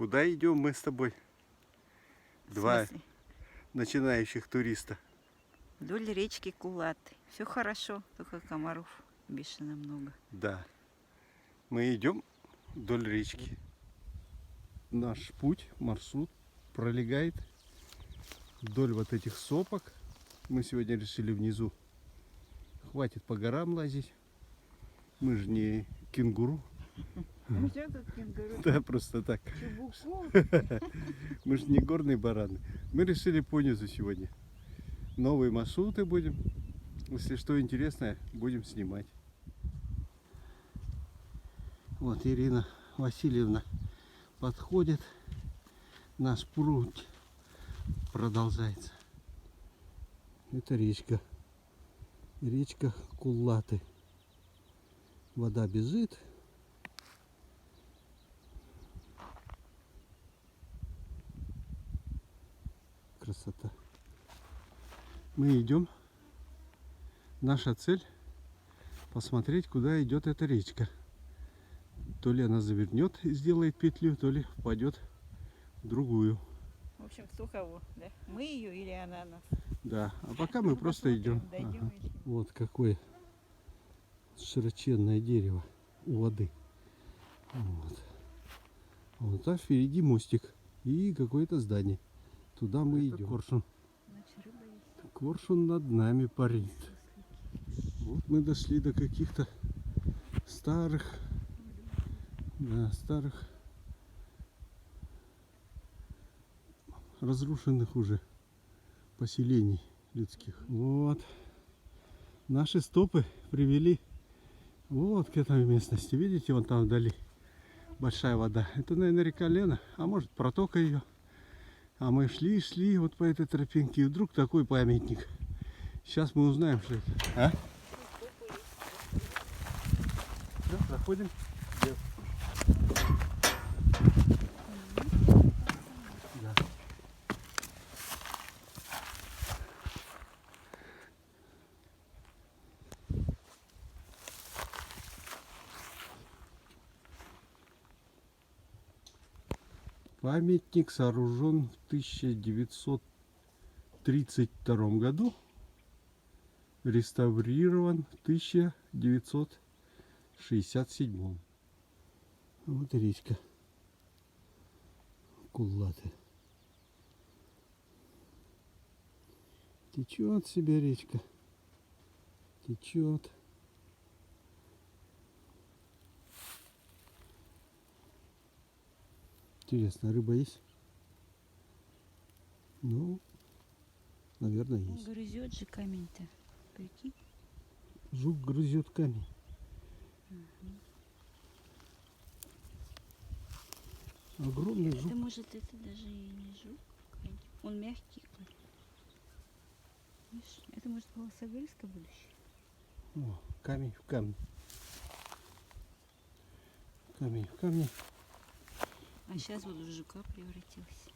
Куда идем мы с тобой? Два В смысле? начинающих туриста. Вдоль речки Кулаты. Все хорошо, только комаров бешено много. Да. Мы идем вдоль речки. Наш путь, маршрут пролегает вдоль вот этих сопок. Мы сегодня решили внизу. Хватит по горам лазить. Мы же не кенгуру. Ну что тут кенгуру? Да, просто так. Мы же не горные бараны. Мы решили понизу сегодня. Новые маршруты будем. Если что интересное, будем снимать. Вот Ирина Васильевна подходит. Наш путь продолжается. Это речка. Речка Кулаты. Вода бежит. Красота. Мы идем. Наша цель посмотреть, куда идет эта речка. То ли она завернет и сделает петлю, то ли впадет в другую. В общем, кто кого, да? Мы ее или она нас? Да, а пока мы просто идем. Дойдем Ага. или... Вот какое широченное дерево у воды. Вот. Вот, а впереди мостик и какое-то здание. Туда мы идем. Коршун. Значит, рыба есть. Коршун над нами парит. Вот мы дошли до каких-то старых, да, старых, разрушенных уже поселений людских. Вот. Наши стопы привели вот к этой местности. Видите, вон там вдали большая вода. Это, наверное, река Лена, а может протока ее. А мы шли вот по этой тропинке, и вдруг такой памятник. Сейчас мы узнаем, что это. А? Да, проходим. Да. Памятник сооружен в 1932 году, реставрирован в 1967. Вот и речка Кулаты. Течет себе речка, течет. Интересно, рыба есть? Ну, наверное, есть. Грызет же камень-то. Прикинь. Жук грызет камень. Огромный жук. Это может это даже и не жук. Он мягкий. Видишь, это может полосогрызка будущее. О, камень в камне. Камень в камне. А сейчас вот в жука превратился.